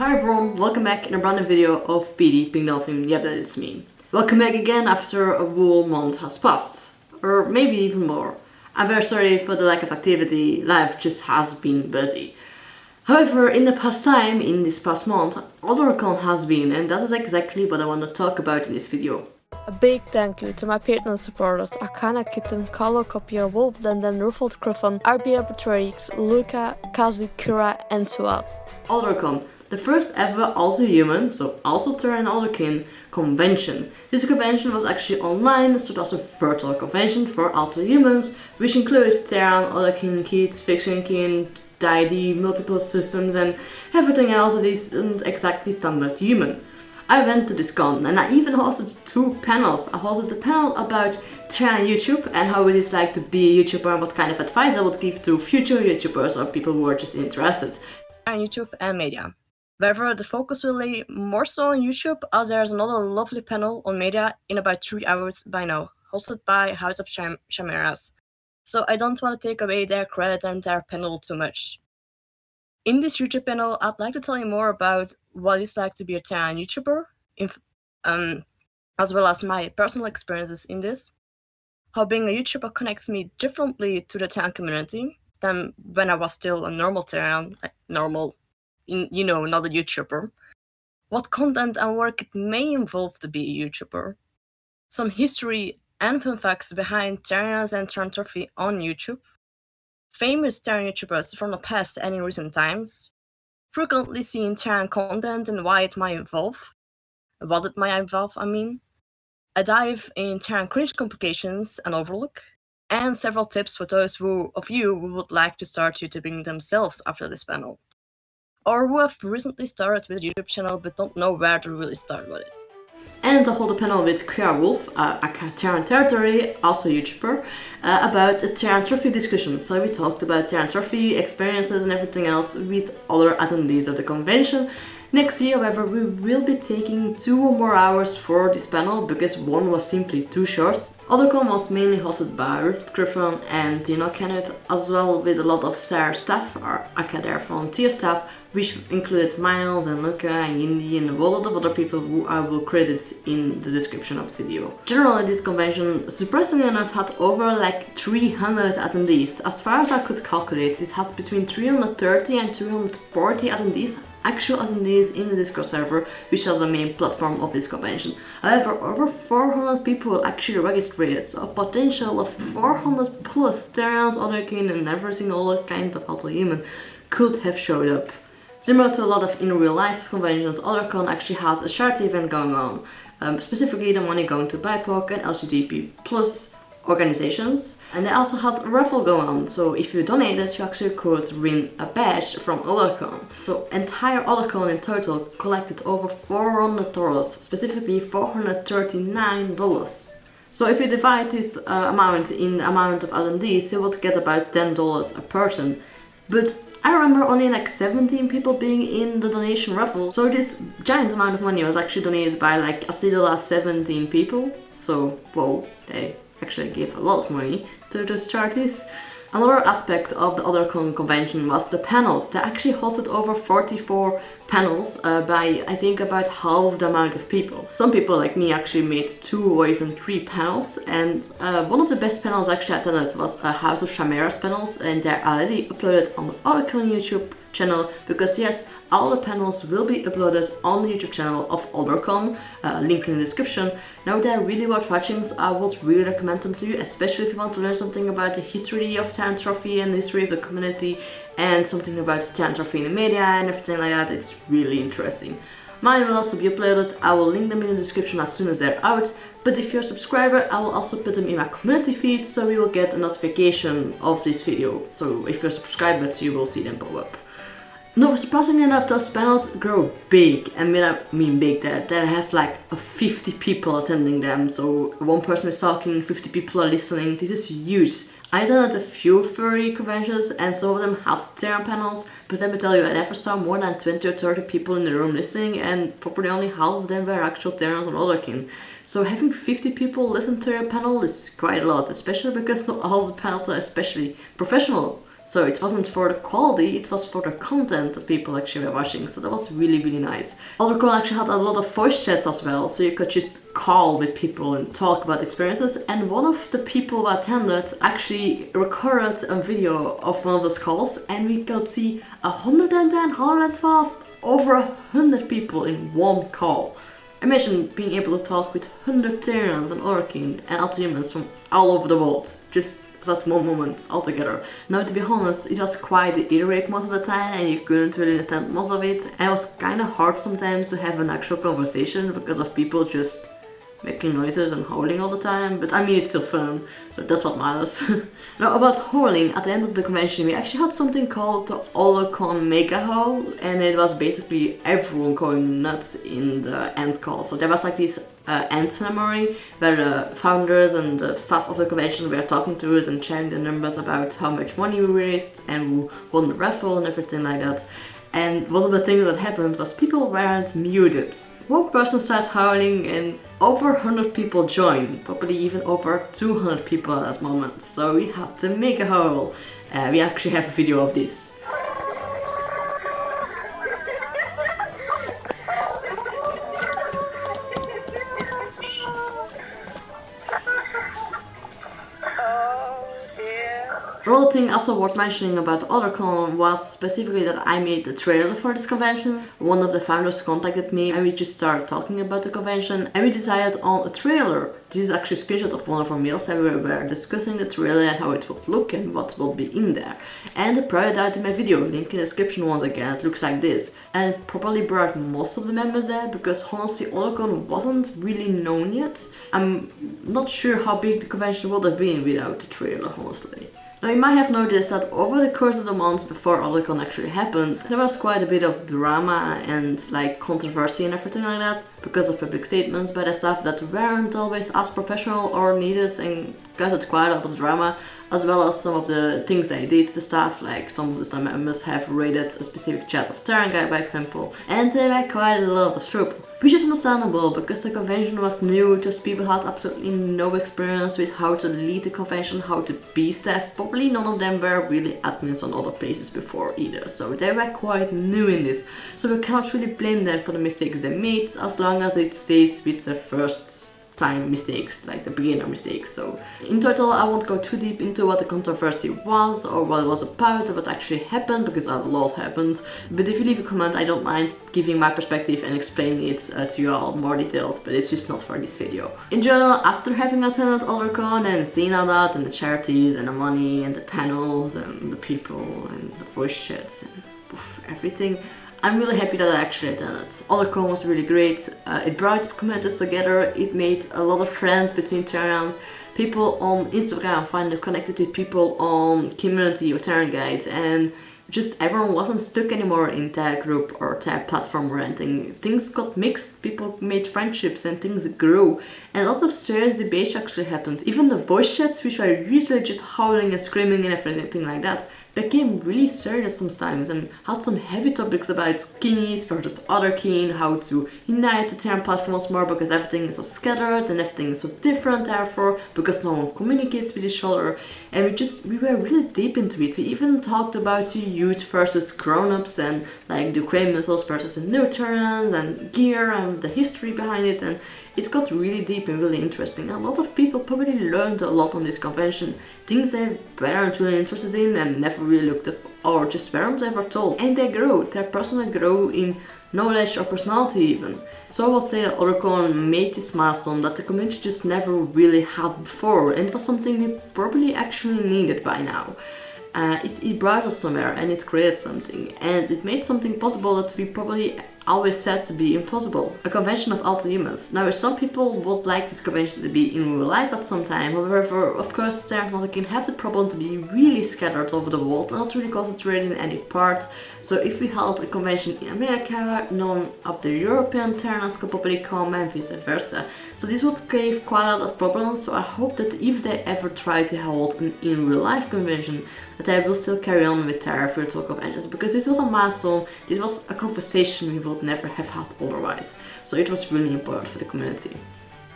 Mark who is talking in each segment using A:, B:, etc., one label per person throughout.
A: Hi everyone, welcome back in a brand new video of PD Pink Dolphin. Yeah, that is me. Welcome back again after a whole month has passed, or maybe even more. I'm very sorry for the lack of activity, life just has been busy. However, in this past month, OtherCon has been, and that is exactly what I want to talk about in this video.
B: A big thank you to my Patreon supporters Akana Kitten, Carlo Copia, Wolf, Denden, Ruffled Griffin, RB Arbitraries, Luca, Kazu, Kura, and Tuat.
A: OtherCon, the first ever alterhuman, so also Therian otherkin, convention. This convention was actually online, so it was a virtual convention for alterhumans, which includes Therian, otherkin, kids, fiction kin, deity, multiple systems, and everything else that isn't exactly standard human. I went to this con and I even hosted 2 panels. I hosted a panel about Therian YouTube and how it is like to be a YouTuber and what kind of advice I would give to future YouTubers or people who are just interested in YouTube and media. However, the focus will lay more so on YouTube, as there's another lovely panel on media in about 3 hours by now, hosted by House of Chimeras. So I don't want to take away their credit and their panel too much. In this YouTube panel, I'd like to tell you more about what it's like to be a Therian YouTuber, as well as my personal experiences in this, how being a YouTuber connects me differently to the Therian community than when I was still a normal Therian, not a YouTuber, what content and work it may involve to be a YouTuber, some history and fun facts behind Therians and Therianthropy on YouTube, famous Therian YouTubers from the past and in recent times, frequently seen Therian content and why it might involve, what it might involve, a dive in Therian cringe complications and overlook, and several tips for those of you who would like to start YouTubing themselves after this panel, or who have recently started with a YouTube channel but don't know where to really start with it. And I hold a panel with Wolf, a Therian Territory, also YouTuber, about the Therianthropy Discussion. So we talked about Therianthropy experiences and everything else with other attendees of the convention. Next year, however, we will be taking 2 or more hours for this panel because one was simply too short. OtherCon was mainly hosted by Ruffled Griffin and Dino Kenneth, as well with a lot of their staff, or their volunteer staff, which included Miles and Luca and Indy and a lot of other people who I will credit in the description of the video. Generally, this convention, surprisingly enough, had over 300 attendees. As far as I could calculate, this has between 330 and 340 attendees, actual attendees in the Discord server, which is the main platform of this convention. However, over 400 people actually registered, so a potential of 400 plus Therians, otherkin, and every single other kind of alterhuman could have showed up. Similar to a lot of in real life conventions, OtherCon actually has a charity event going on, specifically the money going to BIPOC and LGBT plus organizations, and they also had a raffle going on, so if you donated you actually could win a badge from OtherCon. So entire OtherCon in total collected over $400, specifically $439. So if you divide this amount in the amount of attendees, you would get about $10 a person. But I remember only 17 people being in the donation raffle, so this giant amount of money was actually donated by as little as 17 people. So, whoa, they actually gave a lot of money to those charities. Another aspect of the OtherCon convention was the panels. They actually hosted over 44 panels by I think about half the amount of people. Some people like me actually made 2 or even 3 panels, and one of the best panels actually attended was a House of Chimeras panels, and they're already uploaded on the OtherCon YouTube channel, because yes, all the panels will be uploaded on the YouTube channel of OtherCon, link in the description. Now they're really worth watching, so I would really recommend them to you, especially if you want to learn something about the history of Therianthropy and the history of the community, and something about Therianthropy in the media and everything like that. It's really interesting. Mine will also be uploaded. I will link them in the description as soon as they're out, but if you're a subscriber, I will also put them in my community feed, so you will get a notification of this video. So if you're subscribed, you will see them pop up. No, surprisingly enough, those panels grow big, and when I mean big, they have 50 people attending them, so one person is talking, 50 people are listening. This is huge. I attended a few furry conventions and some of them had Therian panels, but let me tell you, I never saw more than 20 or 30 people in the room listening, and probably only half of them were actual Therians and otherkin. So having 50 people listen to your panel is quite a lot, especially because not all of the panels are especially professional. So it wasn't for the quality, it was for the content that people actually were watching. So that was really, really nice. Othercon actually had a lot of voice chats as well, so you could just call with people and talk about experiences. And one of the people who attended actually recorded a video of one of those calls, and we could see 110, 112, over 100 people in one call. Imagine being able to talk with 100 Therians and otherkin and alterhumans from all over the world, just that one moment altogether. Now, to be honest, it was quite irate most of the time and you couldn't really understand most of it, and it was kind of hard sometimes to have an actual conversation because of people just making noises and howling all the time, but I mean, it's still fun, so that's what matters. Now, about howling, at the end of the convention we actually had something called the Othercon Mega Howl, and it was basically everyone going nuts in the end call. So there was like this end ceremony where the founders and the staff of the convention were talking to us and sharing the numbers about how much money we raised and who won the raffle and everything like that. And one of the things that happened was people weren't muted. One person starts howling and over 100 people joined, probably even over 200 people at that moment. So we had to make a howl. We actually have a video of this. Another thing also worth mentioning about Othercon was specifically that I made the trailer for this convention. One of the founders contacted me and we just started talking about the convention and we decided on a trailer. This is actually a screenshot of one of our meals and we were discussing the trailer and how it would look and what will be in there. And the private out in my video, link in the description once again, it looks like this. And it probably brought most of the members there because honestly Othercon wasn't really known yet. I'm not sure how big the convention would have been without the trailer, honestly. Now, you might have noticed that over the course of the months before Othercon actually happened, there was quite a bit of drama and like controversy and everything like that because of public statements by the staff that weren't always as professional or needed and caused quite a lot of drama, as well as some of the things they did to staff, like some members have raided a specific chat of Therian guy, by example, and there were quite a lot of trouble. Which is understandable, because the convention was new, just people had absolutely no experience with how to lead the convention, how to be staff. Probably none of them were really admins on other places before either, so they were quite new in this. So we cannot really blame them for the mistakes they made, as long as it stays with the first time mistakes, like the beginner mistakes. So in total I won't go too deep into what the controversy was or what it was about or what actually happened, because a lot happened, but if you leave a comment I don't mind giving my perspective and explaining it to you all more detailed, but it's just not for this video. In general, after having attended Othercon and seen all that and the charities and the money and the panels and the people and the voice chats and everything, I'm really happy that I actually attended. Othercon was really great. It brought communities together, it made a lot of friends between Therians. People on Instagram finally connected with people on community or Therian Guide, and just everyone wasn't stuck anymore in their group or their platform or anything. Things got mixed, people made friendships and things grew. And a lot of serious debates actually happened. Even the voice chats, which were usually just howling and screaming and everything like that, became really serious sometimes and had some heavy topics about kinnies versus otherkin, how to unite the Therian platforms more because everything is so scattered and everything is so different therefore, because no one communicates with each other. And we were really deep into it. We even talked about the youth versus grown-ups and like the grey muscles versus the new Therians and gear and the history behind it, and it got really deep and really interesting. A lot of people probably learned a lot on this convention, things they weren't really interested in and never really looked up or just weren't ever told. And they grow, they personally grow in knowledge or personality even. So I would say that Othercon made this milestone that the community just never really had before, and it was something we probably actually needed by now. It brought us somewhere and it created something, and it made something possible that we probably always said to be impossible. A convention of alterhumans. Now, some people would like this convention to be in real life at some time, however, of course, Therians and otherkin have the problem to be really scattered over the world and not really concentrated in any part. So if we held a convention in America, none of the European Therians could probably come and vice versa. So this would create quite a lot of problems, so I hope that if they ever try to hold an in real life convention, that they will still carry on with their virtual conventions, because this was a milestone, this was a conversation we would never have had otherwise. So it was really important for the community.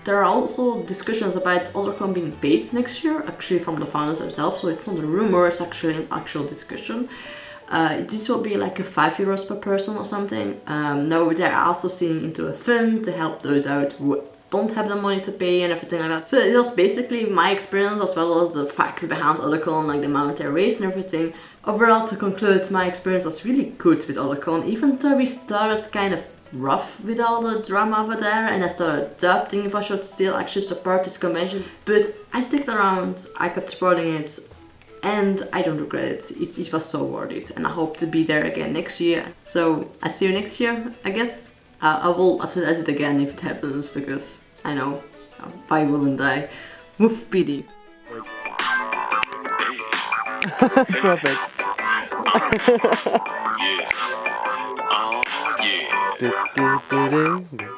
A: There are also discussions about othercon being paid next year, actually from the founders themselves, so it's not a rumor, it's actually an actual discussion. This will be like a €5 per person or something. Now they're also seeing into a fund to help those out who don't have the money to pay and everything like that. So it was basically my experience as well as the facts behind othercon, like the amount they raised and everything. Overall, to conclude, my experience was really good with othercon, even though we started kind of rough with all the drama over there, and I started doubting if I should still actually support this convention, but I stuck around, I kept supporting it, and I don't regret it. It was so worth it, and I hope to be there again next year. So I see you next year, I guess. I will advertise it again if it happens, because I know, why wouldn't I? WOOF PD.
C: Perfect.
D: Yeah. Oh, yeah.